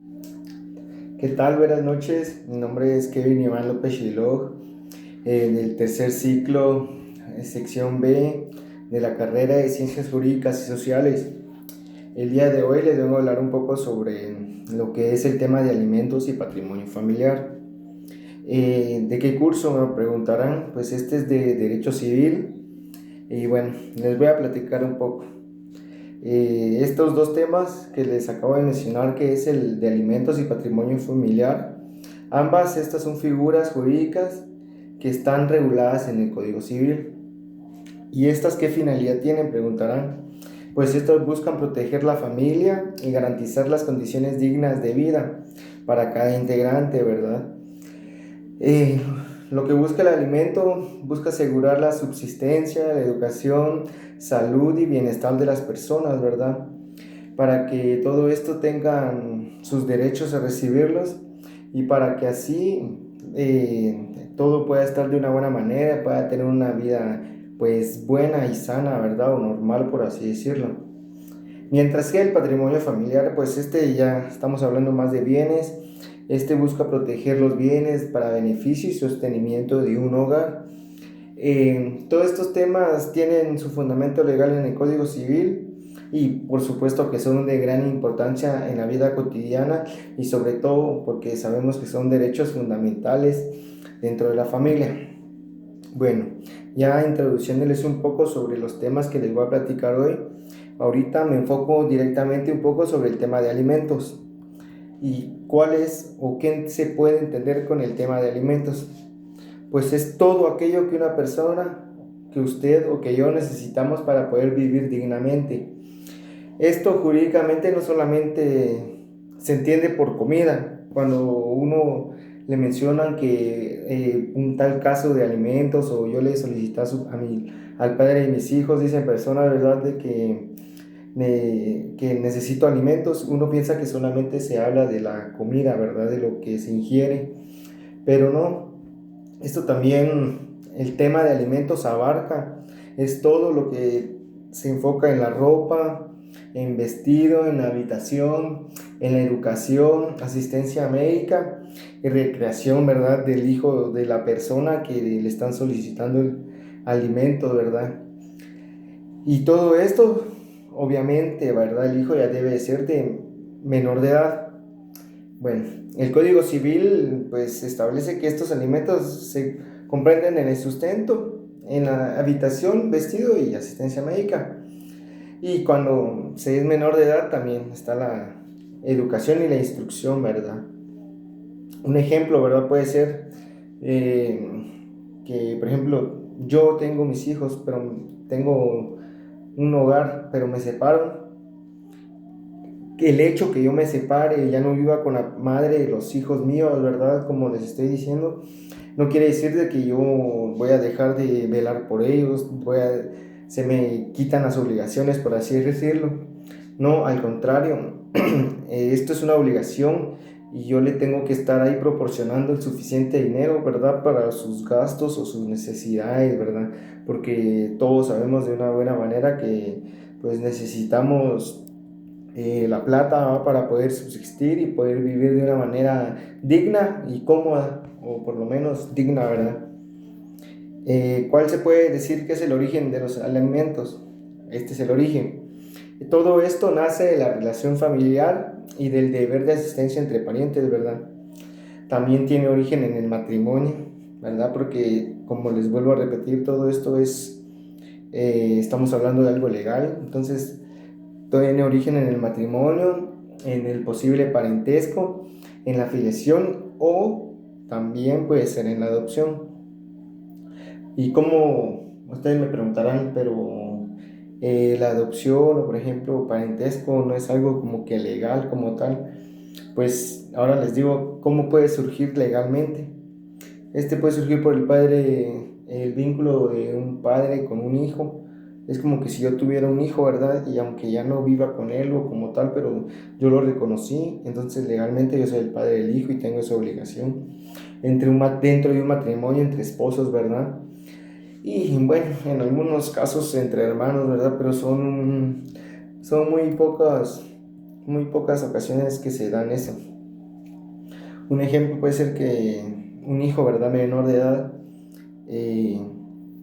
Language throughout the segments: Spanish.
¿Qué tal? Buenas noches. Mi nombre es Kevin Iván López Shilog, del tercer ciclo, sección B de la carrera de Ciencias Jurídicas y Sociales. El día de hoy les vengo a hablar un poco sobre lo que es el tema de alimentos y patrimonio familiar. ¿De qué curso? Me preguntarán. Pues este es de Derecho Civil y bueno, les voy a platicar un poco. Estos dos temas que les acabo de mencionar, que es el de alimentos y patrimonio familiar, ambas estas son figuras jurídicas que están reguladas en el Código Civil. ¿Y estas qué finalidad tienen? Preguntarán. Pues estos buscan proteger la familia y garantizar las condiciones dignas de vida para cada integrante, ¿verdad? Eh, lo que busca el alimento busca asegurar la subsistencia, la educación, salud y bienestar de las personas, ¿verdad? Para que todo esto tengan sus derechos a recibirlos y para que así todo pueda estar de una buena manera, pueda tener una vida pues buena y sana, ¿verdad? O normal, por así decirlo. Mientras que el patrimonio familiar, pues este ya estamos hablando más de bienes. Este busca proteger los bienes para beneficio y sostenimiento de un hogar. Todos estos temas tienen su fundamento legal en el Código Civil y por supuesto que son de gran importancia en la vida cotidiana y sobre todo porque sabemos que son derechos fundamentales dentro de la familia. Bueno, ya introduciéndoles un poco sobre los temas que les voy a platicar hoy, ahorita me enfoco directamente un poco sobre el tema de alimentos y cuál es o qué se puede entender con el tema de alimentos. Pues es todo aquello que una persona, que usted o que yo necesitamos para poder vivir dignamente. Esto jurídicamente no solamente se entiende por comida. Cuando uno le mencionan que un tal caso de alimentos o yo le solicito al padre de mis hijos, dicen personas, ¿verdad?, de que necesito alimentos, uno piensa que solamente se habla de la comida, ¿verdad?, de lo que se ingiere, pero no, esto también, el tema de alimentos abarca, es todo lo que se enfoca en la ropa, en vestido, en la habitación, en la educación, asistencia médica y recreación, ¿verdad?, del hijo de la persona que le están solicitando el alimento, ¿verdad? Y todo esto, obviamente, ¿verdad? El hijo ya debe ser de menor de edad. Bueno, el Código Civil pues establece que estos alimentos se comprenden en el sustento, en la habitación, vestido y asistencia médica. Y cuando se es menor de edad también está la educación y la instrucción, ¿verdad? Un ejemplo, ¿verdad? Puede ser que, por ejemplo, yo tengo mis hijos, pero tengo un hogar, pero me separo. El hecho que yo me separe y ya no viva con la madre de los hijos míos, ¿verdad? Como les estoy diciendo, no quiere decir de que yo voy a dejar de velar por ellos, se me quitan las obligaciones, por así decirlo. No, al contrario, esto es una obligación y yo le tengo que estar ahí proporcionando el suficiente dinero, ¿verdad? Para sus gastos o sus necesidades, ¿verdad? Porque todos sabemos de una buena manera que pues necesitamos la plata para poder subsistir y poder vivir de una manera digna y cómoda, o por lo menos digna, ¿verdad? ¿Cuál se puede decir que es el origen de los alimentos? Este es el origen. Todo esto nace de la relación familiar y del deber de asistencia entre parientes, ¿verdad? También tiene origen en el matrimonio, ¿verdad? Porque, como les vuelvo a repetir, todo esto estamos hablando de algo legal, entonces tiene origen en el matrimonio, en el posible parentesco, en la filiación o también puede ser en la adopción. Y como ustedes me preguntarán, pero la adopción o por ejemplo parentesco no es algo como que legal como tal, pues ahora les digo cómo puede surgir legalmente. Este puede surgir por el vínculo de un padre con un hijo. Es como que si yo tuviera un hijo, ¿verdad? Y aunque ya no viva con él o como tal, pero yo lo reconocí, entonces legalmente yo soy el padre del hijo y tengo esa obligación dentro de un matrimonio entre esposos, ¿verdad? Y bueno, en algunos casos entre hermanos, ¿verdad? Pero son muy pocas muy pocas ocasiones que se dan eso. Un ejemplo puede ser que un hijo, ¿verdad?, menor de edad, eh,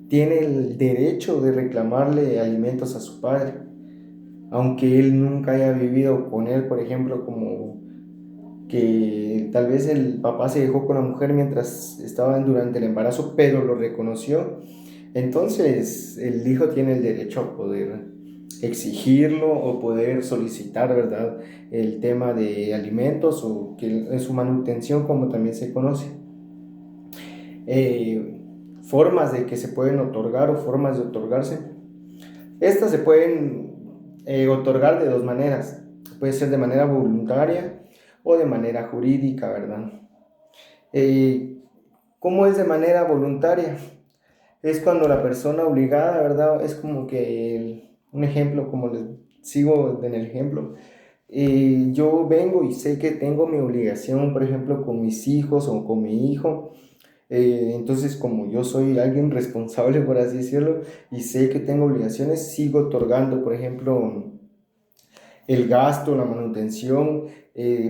tiene el derecho de reclamarle alimentos a su padre, aunque él nunca haya vivido con él, por ejemplo, como que tal vez el papá se dejó con la mujer mientras estaban durante el embarazo, pero lo reconoció. Entonces el hijo tiene el derecho a poder exigirlo o poder solicitar, ¿verdad?, el tema de alimentos o que su manutención, como también se conoce. Eh, Formas de que se pueden otorgar o formas de otorgarse. Estas se pueden otorgar de dos maneras. Puede ser de manera voluntaria o de manera jurídica, ¿verdad? Eh, ¿Cómo es de manera voluntaria? Es cuando la persona obligada, ¿verdad? Es como que un ejemplo, como les sigo en el ejemplo. Yo vengo y sé que tengo mi obligación, por ejemplo, con mis hijos o con mi hijo. Entonces, como yo soy alguien responsable, por así decirlo, y sé que tengo obligaciones, sigo otorgando, por ejemplo, el gasto, la manutención,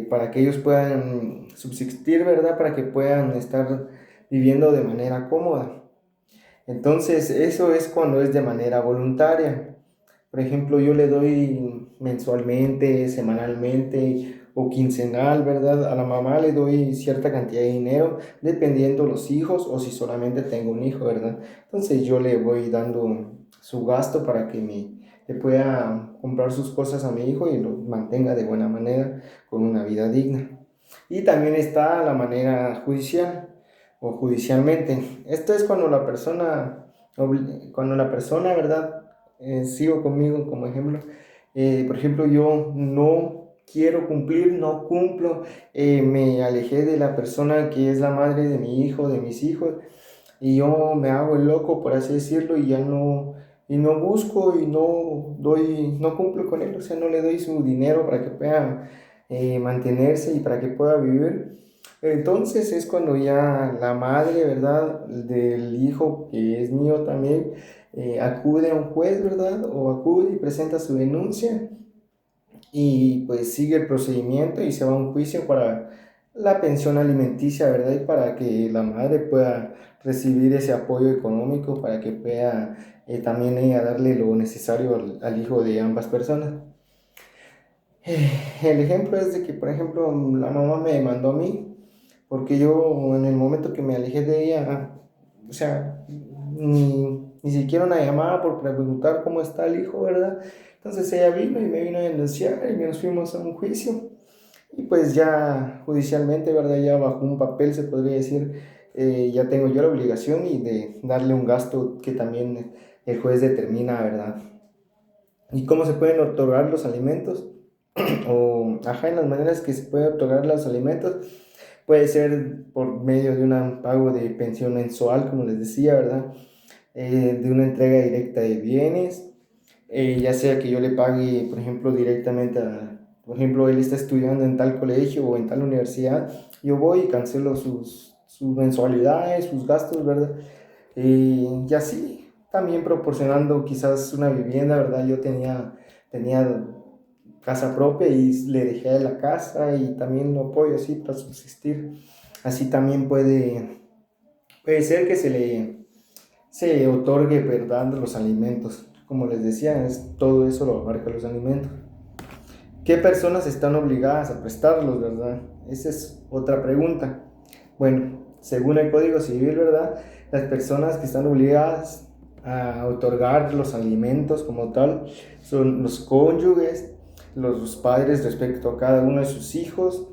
para que ellos puedan subsistir, ¿verdad? Para que puedan estar viviendo de manera cómoda. Entonces, eso es cuando es de manera voluntaria. Por ejemplo, yo le doy mensualmente, semanalmente o quincenal, ¿verdad? A la mamá le doy cierta cantidad de dinero, dependiendo los hijos o si solamente tengo un hijo, ¿verdad? Entonces yo le voy dando su gasto para que le pueda comprar sus cosas a mi hijo y lo mantenga de buena manera con una vida digna. Y también está la manera judicial o judicialmente. Esto es cuando la persona, ¿verdad? Sigo conmigo como ejemplo. Por ejemplo, yo no quiero cumplir, no cumplo, me alejé de la persona que es la madre de mi hijo, de mis hijos, y yo me hago el loco, por así decirlo, y no busco y no cumplo con él, o sea, no le doy su dinero para que pueda mantenerse y para que pueda vivir. Entonces es cuando ya la madre, ¿verdad?, del hijo que es mío también, acude a un juez, ¿verdad? O acude y presenta su denuncia y pues sigue el procedimiento y se va a un juicio para la pensión alimenticia, ¿verdad? Y para que la madre pueda recibir ese apoyo económico, para que pueda también ella darle lo necesario al hijo de ambas personas. El ejemplo es de que, por ejemplo, la mamá me demandó a mí porque yo en el momento que me alejé de ella, o sea, ni siquiera una llamada por preguntar cómo está el hijo, ¿verdad? Entonces ella vino y me vino a denunciar y nos fuimos a un juicio y pues ya judicialmente, ¿verdad? Ya bajo un papel se podría decir, ya tengo yo la obligación y de darle un gasto que también el juez determina, ¿verdad? ¿Y cómo se pueden otorgar los alimentos? O, ajá, en las maneras que se pueden otorgar los alimentos. Puede ser por medio de un pago de pensión mensual, como les decía, ¿verdad? De una entrega directa de bienes, ya sea que yo le pague, por ejemplo, directamente por ejemplo, él está estudiando en tal colegio o en tal universidad, yo voy y cancelo sus mensualidades, sus gastos, ¿verdad? Y así, también proporcionando quizás una vivienda, ¿verdad? Yo tenía casa propia y le dejé a la casa y también lo apoyo así para subsistir. Así también puede ser que se otorgue, ¿verdad?, los alimentos. Como les decía, todo eso lo abarca los alimentos. ¿Qué personas están obligadas a prestarlos, verdad? Esa es otra pregunta. Bueno, según el Código Civil, ¿verdad?, las personas que están obligadas a otorgar los alimentos como tal son los cónyuges, los padres respecto a cada uno de sus hijos,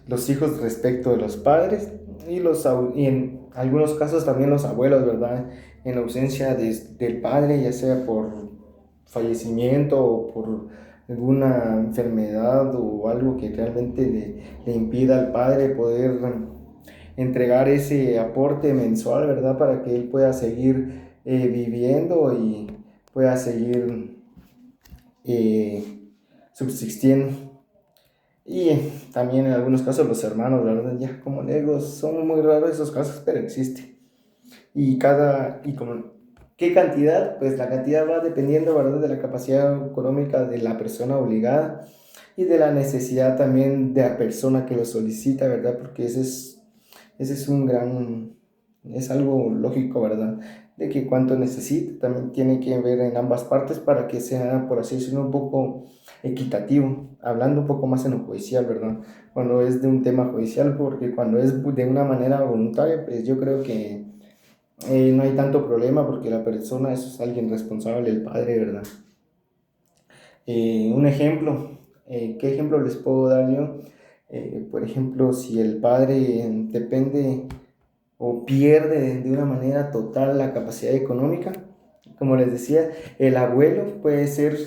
los hijos respecto de los padres y en algunos casos también los abuelos, ¿verdad? En ausencia del padre, ya sea por fallecimiento o por alguna enfermedad o algo que realmente le impida al padre poder entregar ese aporte mensual, ¿verdad? Para que él pueda seguir viviendo y pueda seguir eh, subsistiendo. Y también en algunos casos los hermanos, ¿verdad? Ya como le digo, son muy raros esos casos, pero existe. Y como, ¿qué cantidad? Pues la cantidad va dependiendo, ¿verdad?, de la capacidad económica de la persona obligada y de la necesidad también de la persona que lo solicita, ¿verdad? Porque ese es un gran, es algo lógico, ¿verdad? De que cuánto necesita, también tiene que ver en ambas partes para que sea, por así decirlo, un poco equitativo, hablando un poco más en lo judicial, ¿verdad? Cuando es de un tema judicial, porque cuando es de una manera voluntaria, pues yo creo que no hay tanto problema porque la persona es alguien responsable, el padre, ¿verdad? Un ejemplo, ¿qué ejemplo les puedo dar yo? Por ejemplo, si el padre depende o pierde de una manera total la capacidad económica, como les decía, el abuelo puede ser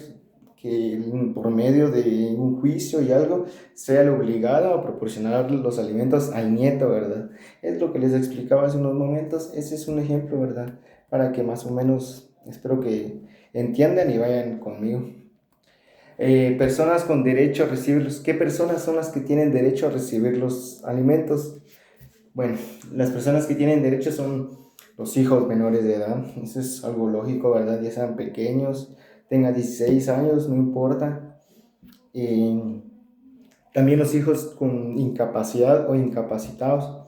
que por medio de un juicio y algo sea el obligado a proporcionar los alimentos al nieto, ¿verdad? Es lo que les explicaba hace unos momentos, ese es un ejemplo, ¿verdad? Para que más o menos, espero que entiendan y vayan conmigo. Personas con derecho a recibirlos. ¿Qué personas son las que tienen derecho a recibir los alimentos? Bueno, las personas que tienen derecho son los hijos menores de edad. Eso es algo lógico, ¿verdad? Ya sean pequeños, tengan 16 años, no importa. También los hijos con incapacidad o incapacitados.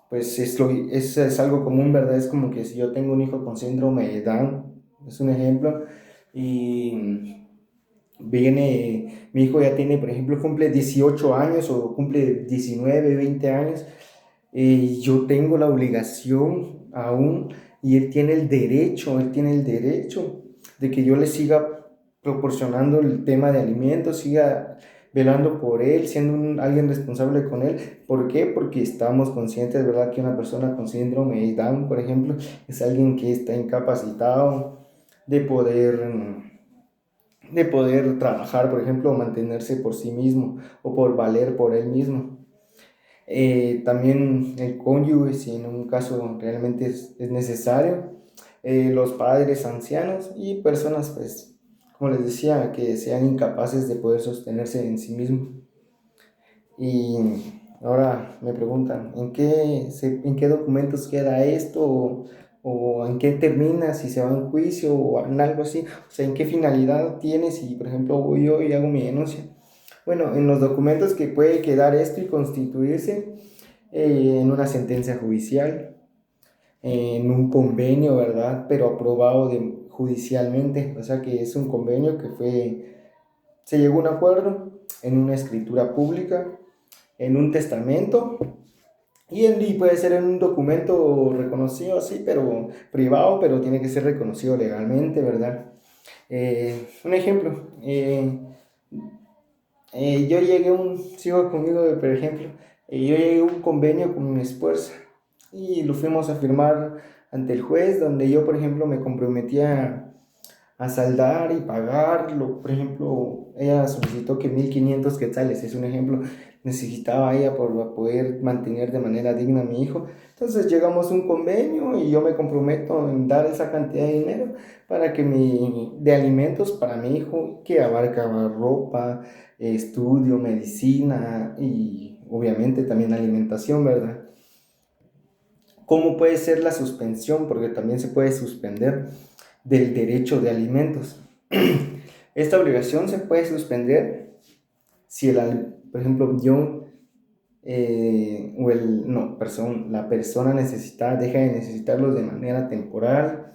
Pues es algo común, ¿verdad? Es como que si yo tengo un hijo con síndrome de Down, es un ejemplo, y mi hijo ya tiene, por ejemplo, cumple 18 años o cumple 19, 20 años, yo tengo la obligación aún y él tiene el derecho de que yo le siga proporcionando el tema de alimentos, siga velando por él, siendo alguien responsable con él. ¿Por qué? Porque estamos conscientes, ¿verdad? Que una persona con síndrome de Down, por ejemplo, es alguien que está incapacitado de poder trabajar, por ejemplo, o mantenerse por sí mismo o por valer por él mismo. También el cónyuge, si en un caso realmente es necesario, los padres ancianos y personas, pues, como les decía, que sean incapaces de poder sostenerse en sí mismos. Y ahora me preguntan, ¿en qué documentos queda esto? ¿O en qué termina? ¿Si se va en juicio o en algo así? O sea, ¿en qué finalidad tiene si, por ejemplo, voy yo y hago mi denuncia? Bueno, en los documentos que puede quedar esto y constituirse en una sentencia judicial, en un convenio, ¿verdad? Pero aprobado judicialmente, o sea que es un convenio se llegó a un acuerdo en una escritura pública, en un testamento y puede ser en un documento reconocido así, pero privado, pero tiene que ser reconocido legalmente, ¿verdad? Un ejemplo, sigo conmigo, por ejemplo, yo llegué a un convenio con mi esposa y lo fuimos a firmar ante el juez, donde yo, por ejemplo, me comprometía a saldar y pagarlo. Por ejemplo, ella solicitó que 1.500 quetzales, es un ejemplo, necesitaba ella por poder mantener de manera digna a mi hijo. Entonces llegamos a un convenio y yo me comprometo en dar esa cantidad de dinero de alimentos para mi hijo, que abarcaba ropa, estudio, medicina y obviamente también alimentación, ¿verdad? ¿Cómo puede ser la suspensión? Porque también se puede suspender del derecho de alimentos. Esta obligación se puede suspender si por ejemplo, yo la persona necesitada deja de necesitarlos de manera temporal,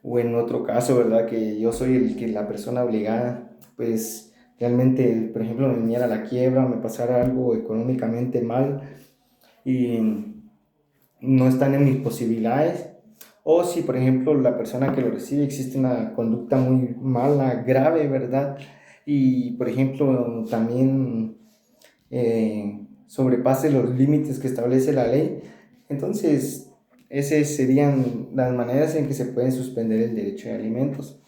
o en otro caso, ¿verdad? Que yo soy la persona obligada, pues realmente, por ejemplo, me viniera la quiebra, me pasara algo económicamente mal y no están en mis posibilidades. O si, por ejemplo, la persona que lo recibe existe una conducta muy mala, grave, ¿verdad? Y, por ejemplo, también sobrepase los límites que establece la ley. Entonces, esas serían las maneras en que se puede suspender el derecho de alimentos.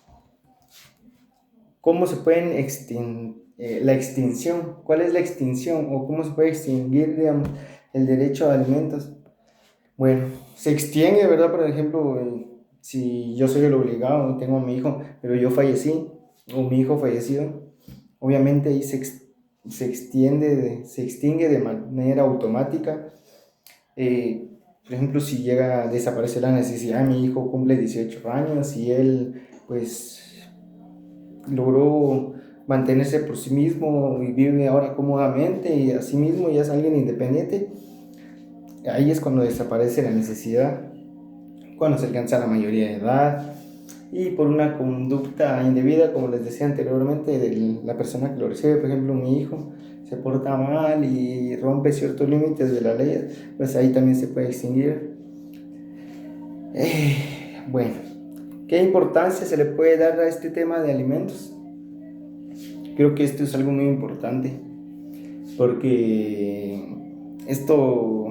¿Cómo se pueden la extinción? ¿Cuál es la extinción? ¿O cómo se puede extinguir, digamos, el derecho a alimentos? Bueno, se extiende, ¿verdad? Por ejemplo, si yo soy el obligado y tengo a mi hijo, pero yo fallecí, o mi hijo fallecido, obviamente ahí se extingue de manera automática. Por ejemplo, si llega a desaparecer la necesidad, mi hijo cumple 18 años y él, pues, logró mantenerse por sí mismo y vive ahora cómodamente y a sí mismo ya es alguien independiente, ahí es cuando desaparece la necesidad, cuando se alcanza la mayoría de edad y por una conducta indebida, como les decía anteriormente, de la persona que lo recibe. Por ejemplo, mi hijo se porta mal y rompe ciertos límites de la ley, pues ahí también se puede extinguir. Bueno, ¿qué importancia se le puede dar a este tema de alimentos? Creo que esto es algo muy importante, porque esto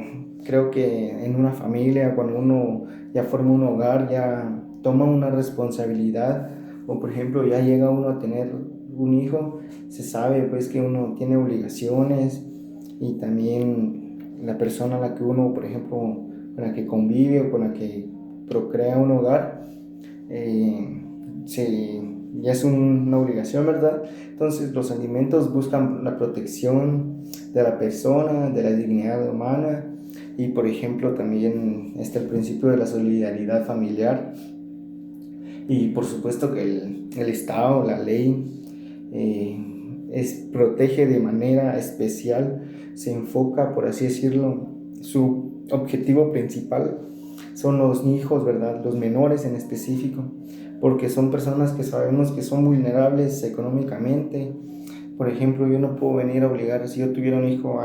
creo que en una familia, cuando uno ya forma un hogar, ya toma una responsabilidad, o por ejemplo ya llega uno a tener un hijo, se sabe pues que uno tiene obligaciones y también la persona a la que uno, por ejemplo, con la que convive o con la que procrea un hogar, eh, ya es una obligación, ¿verdad? Entonces los alimentos buscan la protección de la persona, de la dignidad humana y por ejemplo también está el principio de la solidaridad familiar y por supuesto que el Estado, la ley, protege de manera especial, se enfoca, por así decirlo, su objetivo principal son los hijos, ¿verdad? Los menores en específico, porque son personas que sabemos que son vulnerables económicamente. Por ejemplo, yo no puedo venir a obligar, si yo tuviera un hijo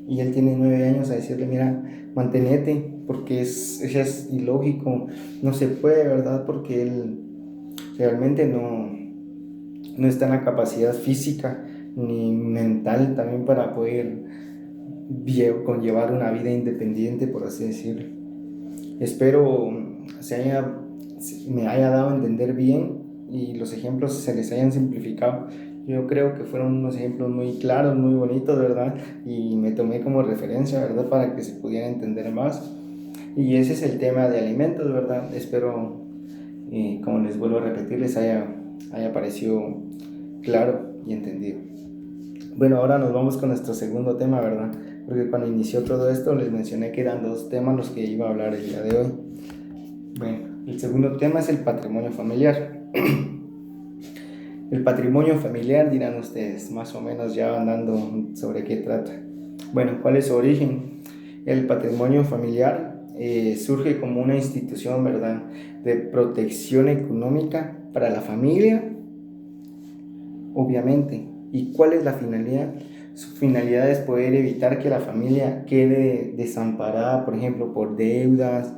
y él tiene 9 años, a decirle, mira, mantenete, porque es ilógico, no se puede, ¿verdad? Porque él realmente no está en la capacidad física ni mental también para poder conllevar una vida independiente, por así decirlo. Espero me haya dado a entender bien y los ejemplos se les hayan simplificado. Yo creo que fueron unos ejemplos muy claros, muy bonitos, ¿verdad? Y me tomé como referencia, ¿verdad? Para que se pudiera entender más. Y ese es el tema de alimentos, ¿verdad? Espero, como les vuelvo a repetir, haya parecido claro y entendido. Bueno, ahora nos vamos con nuestro segundo tema, ¿verdad? Porque cuando inició todo esto les mencioné que eran 2 temas los que iba a hablar el día de hoy. Bueno, el segundo tema es el patrimonio familiar. El patrimonio familiar, dirán ustedes, más o menos ya van dando sobre qué trata. Bueno, ¿cuál es su origen? El patrimonio familiar surge como una institución, ¿verdad?, de protección económica para la familia, obviamente. ¿Y cuál es la finalidad? Su finalidad es poder evitar que la familia quede desamparada, por ejemplo, por deudas,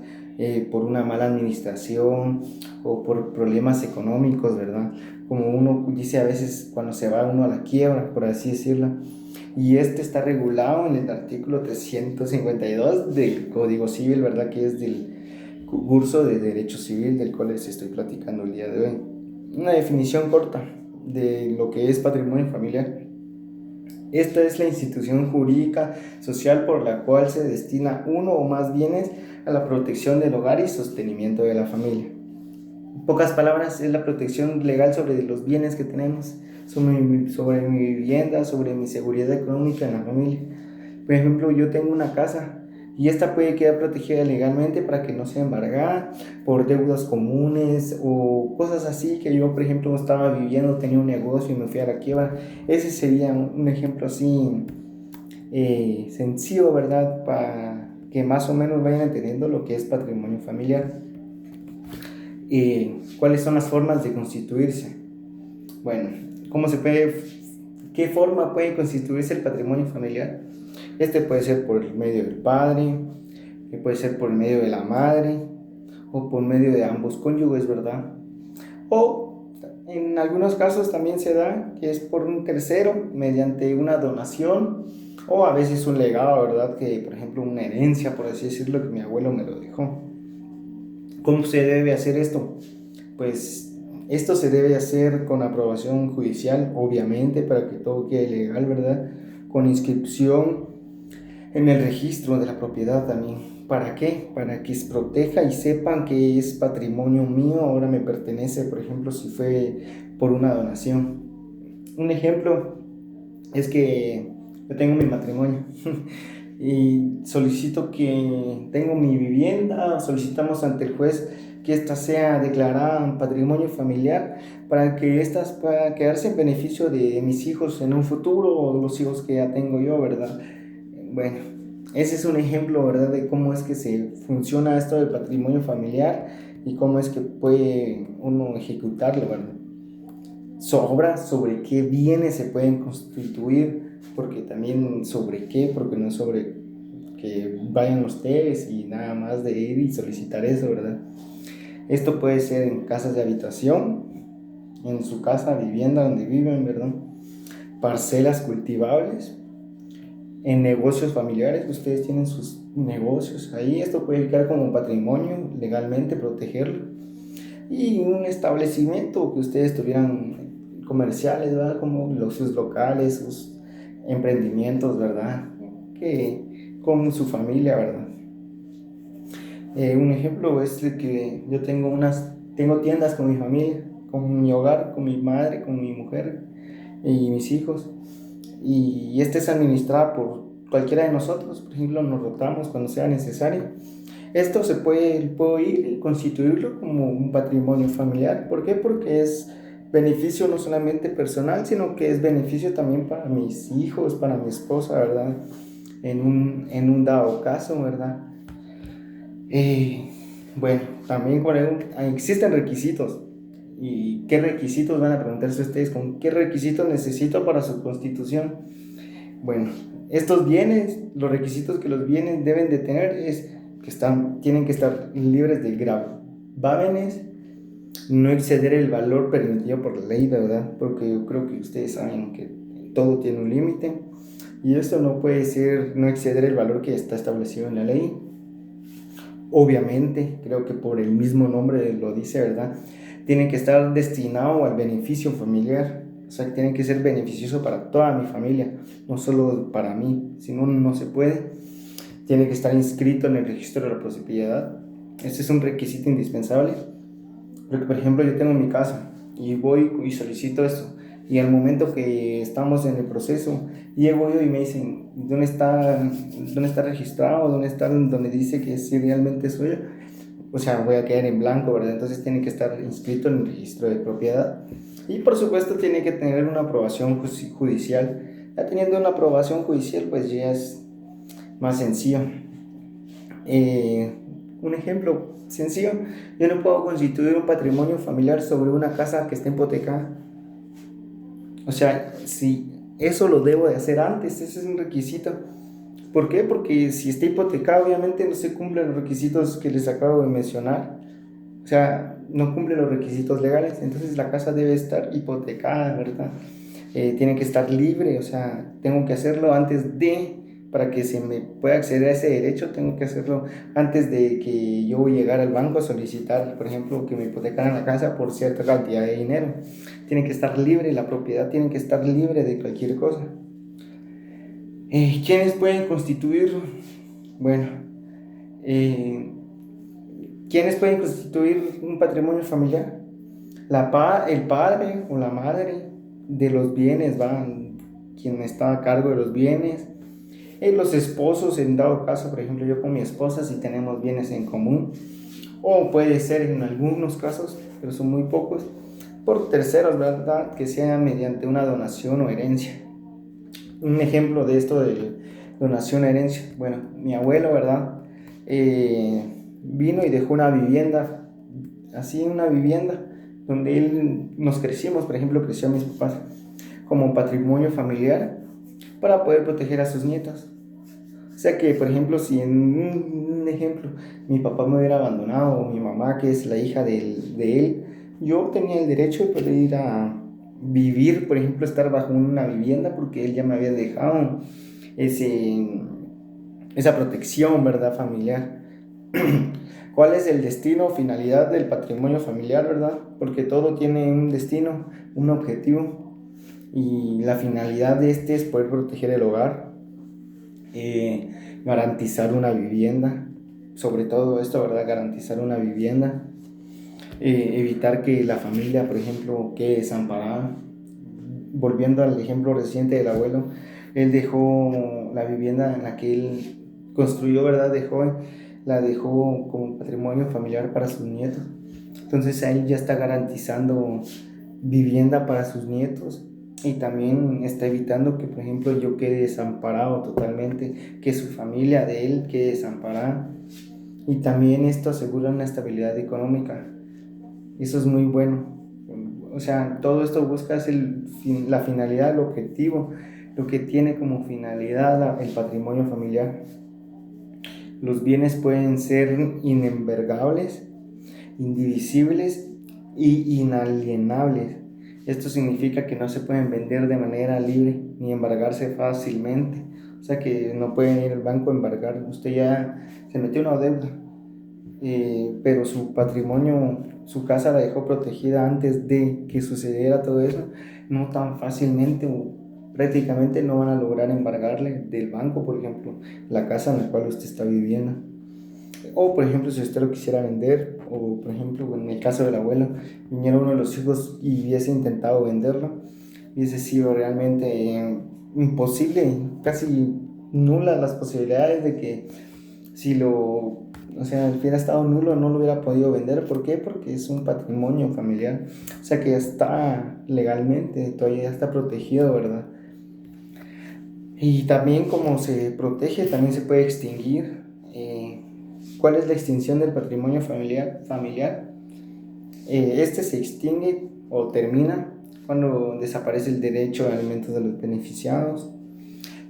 por una mala administración o por problemas económicos, ¿verdad? Como uno dice a veces cuando se va uno a la quiebra, por así decirlo. Y este está regulado en el artículo 352 del Código Civil, ¿verdad? Que es del curso de Derecho Civil del cual les estoy platicando el día de hoy. Una definición corta de lo que es patrimonio familiar. Esta es la institución jurídica social por la cual se destina uno o más bienes a la protección del hogar y sostenimiento de la familia. En pocas palabras, es la protección legal sobre los bienes que tenemos, sobre mi vivienda, sobre mi seguridad económica en la familia. Por ejemplo, yo tengo una casa y esta puede quedar protegida legalmente para que no sea embargada por deudas comunes o cosas así que yo, por ejemplo, estaba viviendo, tenía un negocio y me fui a la quiebra. Ese sería un ejemplo así sencillo, ¿verdad? Para que más o menos vayan entendiendo lo que es patrimonio familiar. ¿Cuáles son las formas de constituirse? Bueno, ¿qué forma puede constituirse el patrimonio familiar? Este puede ser por el medio del padre, puede ser por el medio de la madre o por medio de ambos cónyuges, ¿verdad? O en algunos casos también se da que es por un tercero mediante una donación o a veces un legado, ¿verdad? Que por ejemplo una herencia, por así decirlo, que mi abuelo me lo dejó. ¿Cómo se debe hacer esto? Pues esto se debe hacer con aprobación judicial, obviamente, para que todo quede legal, ¿verdad? Con inscripción en el registro de la propiedad también. ¿Para qué? Para que se proteja y sepan que es patrimonio mío, ahora me pertenece, por ejemplo, si fue por una donación. Un ejemplo es que yo tengo mi matrimonio y solicito que tengo mi vivienda, solicitamos ante el juez que ésta sea declarada un patrimonio familiar para que éstas puedan quedarse en beneficio de mis hijos en un futuro o los hijos que ya tengo yo, ¿verdad? Bueno, ese es un ejemplo, ¿verdad?, de cómo es que se funciona esto del patrimonio familiar y cómo es que puede uno ejecutarlo, ¿verdad? Sobre qué bienes se pueden constituir, porque también sobre qué, porque no es sobre que vayan ustedes y nada más de ir y solicitar eso, ¿verdad? Esto puede ser en casas de habitación, en su casa, vivienda donde viven, ¿verdad? Parcelas cultivables, en negocios familiares, ustedes tienen sus negocios ahí, esto puede quedar como patrimonio, legalmente protegerlo. Y un establecimiento que ustedes tuvieran comerciales, ¿verdad? Como sus locales, sus emprendimientos, ¿verdad? Que con su familia, ¿verdad? Un ejemplo es de que yo tengo tiendas con mi familia, con mi hogar, con mi madre, con mi mujer y mis hijos. Y esta es administrada por cualquiera de nosotros, por ejemplo, nos rotamos cuando sea necesario. Esto puedo ir y constituirlo como un patrimonio familiar. ¿Por qué? Porque es beneficio no solamente personal, sino que es beneficio también para mis hijos, para mi esposa, ¿verdad? En un dado caso, ¿verdad? Eh, bueno, también existen requisitos. ¿Y qué requisitos van a preguntarse ustedes? ¿Con qué requisitos necesito para su constitución? Bueno, estos bienes, los requisitos que los bienes deben de tener es que tienen que estar libres de gravámenes, no exceder el valor permitido por la ley, ¿verdad? Porque yo creo que ustedes saben que todo tiene un límite y esto no puede ser no exceder el valor que está establecido en la ley. Obviamente, creo que por el mismo nombre lo dice, ¿verdad? Tiene que estar destinado al beneficio familiar. O sea, tiene que ser beneficioso para toda mi familia, no solo para mí. Si no, no se puede. Tiene que estar inscrito en el registro de la propiedad. Este es un requisito indispensable. Porque, por ejemplo, yo tengo mi casa y voy y solicito esto. Y al momento que estamos en el proceso, llego yo y me dicen, ¿dónde está registrado? ¿Dónde dice que sí realmente es suyo? O sea, voy a quedar en blanco, ¿verdad? Entonces tiene que estar inscrito en el registro de propiedad. Y por supuesto tiene que tener una aprobación judicial. Ya teniendo una aprobación judicial, pues ya es más sencillo. Un ejemplo sencillo, yo no puedo constituir un patrimonio familiar sobre una casa que esté hipotecada. O sea, si eso lo debo de hacer antes, ese es un requisito. ¿Por qué? Porque si está hipotecado, obviamente no se cumplen los requisitos que les acabo de mencionar. O sea, no cumple los requisitos legales, entonces la casa debe estar hipotecada, ¿verdad? Tiene que estar libre, o sea, tengo que hacerlo para que se me pueda acceder a ese derecho, tengo que hacerlo antes de que yo llegara al banco a solicitar, por ejemplo, que me hipotecaran la casa por cierta cantidad de dinero. Tiene que estar libre, la propiedad tiene que estar libre de cualquier cosa. ¿Quiénes pueden constituirlo? Bueno, ¿quiénes pueden constituir un patrimonio familiar? El padre o la madre de los bienes, quien está a cargo de los bienes. Los esposos, en dado caso, por ejemplo, yo con mi esposa, si tenemos bienes en común. O puede ser en algunos casos, pero son muy pocos, por terceros, ¿verdad? Que sea mediante una donación o herencia. Un ejemplo de esto de donación o herencia. Bueno, mi abuelo, ¿verdad? Vino y dejó una vivienda, así una vivienda, donde nos crecimos, por ejemplo, creció a mis papás como patrimonio familiar para poder proteger a sus nietos. O sea que, por ejemplo, si en un ejemplo mi papá me hubiera abandonado o mi mamá, que es la hija de él, yo tenía el derecho de poder ir a vivir, por ejemplo, estar bajo una vivienda porque él ya me había dejado esa protección, ¿verdad? Familiar. ¿Cuál es el destino o finalidad del patrimonio familiar, verdad? Porque todo tiene un destino, un objetivo, y la finalidad de este es poder proteger el hogar, garantizar una vivienda, sobre todo esto, ¿verdad? Garantizar una vivienda, evitar que la familia, por ejemplo, quede desamparada. Volviendo al ejemplo reciente del abuelo, él dejó la vivienda en la que él construyó, ¿verdad? De joven, la dejó como patrimonio familiar para sus nietos. Entonces ahí ya está garantizando vivienda para sus nietos y también está evitando que, por ejemplo, yo quede desamparado totalmente, que su familia de él quede desamparada. Y también esto asegura una estabilidad económica. Eso es muy bueno. O sea, todo esto busca la finalidad, el objetivo, lo que tiene como finalidad el patrimonio familiar. Los bienes pueden ser inembargables, indivisibles y inalienables. Esto significa que no se pueden vender de manera libre ni embargarse fácilmente. O sea que no pueden ir al banco a embargar. Usted ya se metió en una deuda, pero su patrimonio, su casa la dejó protegida antes de que sucediera todo eso. No tan fácilmente o prácticamente no van a lograr embargarle del banco, por ejemplo, la casa en la cual usted está viviendo. O, por ejemplo, si usted lo quisiera vender, o, por ejemplo, en el caso del abuelo, viniera uno de los hijos y hubiese intentado venderlo, hubiese sido realmente imposible, casi nula las posibilidades de que si o sea, hubiera estado nulo, no lo hubiera podido vender. ¿Por qué? Porque es un patrimonio familiar, o sea que ya está legalmente, todavía está protegido, ¿verdad? Y también como se protege, también se puede extinguir. ¿Cuál es la extinción del patrimonio familiar? Este se extingue o termina cuando desaparece el derecho a alimentos de los beneficiados.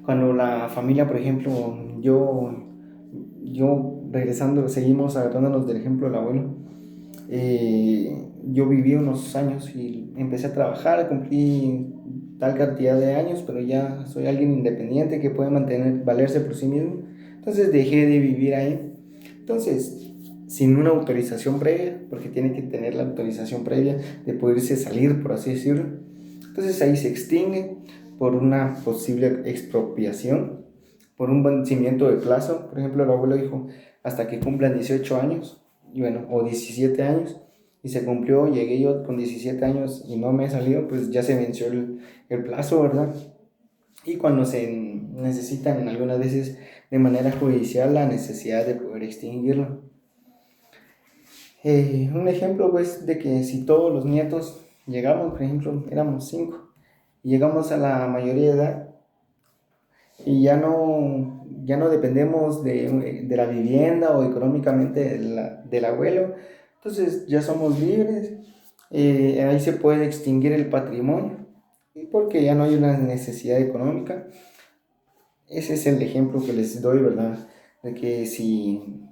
Cuando la familia, por ejemplo, yo regresando, seguimos agarrándonos del ejemplo del abuelo. Yo viví unos años y empecé a trabajar, cumplí tal cantidad de años, pero ya soy alguien independiente que puede valerse por sí mismo. Entonces dejé de vivir ahí. Entonces, sin una autorización previa, porque tiene que tener la autorización previa de poderse salir, por así decirlo. Entonces ahí se extingue por una posible expropiación, por un vencimiento de plazo. Por ejemplo, el abuelo dijo hasta que cumplan 18 años, y bueno, o 17 años, y se cumplió, llegué yo con 17 años y no me he salido, pues ya se venció el plazo, ¿verdad? Y cuando se necesitan algunas veces de manera judicial la necesidad de poder extinguirlo. Un ejemplo pues de que si todos los nietos llegamos, por ejemplo, éramos 5, y llegamos a la mayoría de edad y ya no dependemos de la vivienda o económicamente del abuelo, entonces ya somos libres. Ahí se puede extinguir el patrimonio porque ya no hay una necesidad económica. Ese es el ejemplo que les doy, ¿verdad? De que si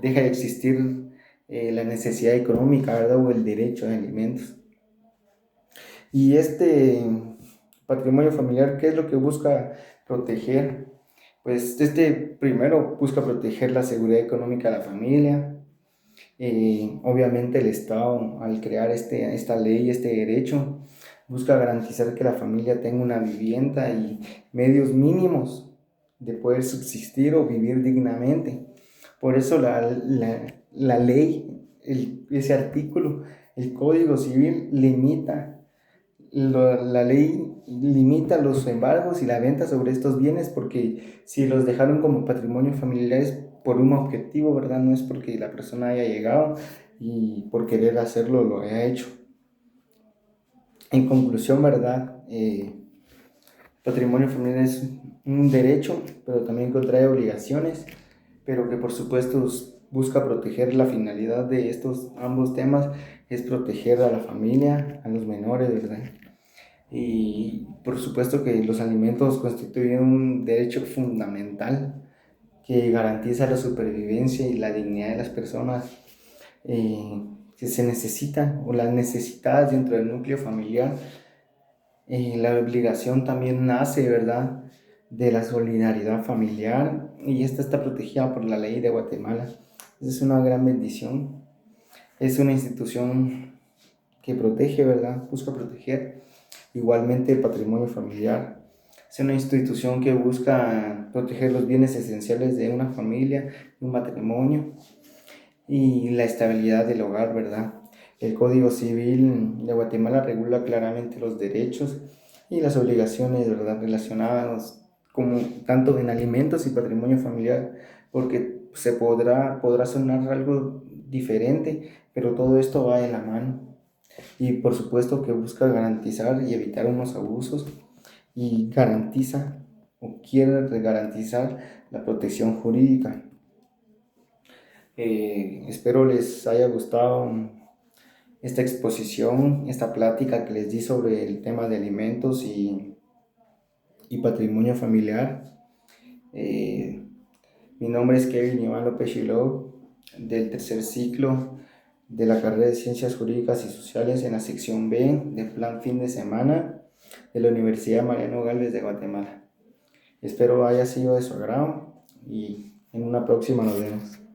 deja de existir la necesidad económica, ¿verdad? O el derecho a alimentos. Y este patrimonio familiar, ¿qué es lo que busca proteger? Pues este primero busca proteger la seguridad económica de la familia. Obviamente el Estado, al crear esta ley, este derecho, busca garantizar que la familia tenga una vivienda y medios mínimos de poder subsistir o vivir dignamente. Por eso la ley, ese artículo, el Código Civil la ley limita los embargos y la venta sobre estos bienes, porque si los dejaron como patrimonio familiar es por un objetivo, ¿verdad? No es porque la persona haya llegado y por querer hacerlo lo haya hecho. En conclusión, ¿verdad? Patrimonio familiar es un derecho, pero también contrae obligaciones, pero que por supuesto busca proteger. La finalidad de estos ambos temas es proteger a la familia, a los menores, ¿verdad? Y por supuesto que los alimentos constituyen un derecho fundamental que garantiza la supervivencia y la dignidad de las personas que se necesitan o las necesitadas dentro del núcleo familiar. La obligación también nace, ¿verdad?, de la solidaridad familiar, y esta está protegida por la ley de Guatemala. Es una gran bendición. Es una institución que protege, ¿verdad? Busca proteger. Igualmente el patrimonio familiar. Es una institución que busca proteger los bienes esenciales de una familia, de un matrimonio y la estabilidad del hogar, ¿verdad? El Código Civil de Guatemala regula claramente los derechos y las obligaciones, ¿verdad?, relacionadas como tanto en alimentos y patrimonio familiar, porque podrá sonar algo diferente, pero todo esto va de la mano. Y por supuesto que busca garantizar y evitar unos abusos y garantiza o quiere garantizar la protección jurídica. Espero les haya gustado esta exposición, esta plática que les di sobre el tema de alimentos y patrimonio familiar. Mi nombre es Kevin Iván López Shilov, del tercer ciclo de la carrera de Ciencias Jurídicas y Sociales en la sección B del Plan Fin de Semana de la Universidad Mariano Gálvez de Guatemala. Espero haya sido de su agrado y en una próxima nos vemos.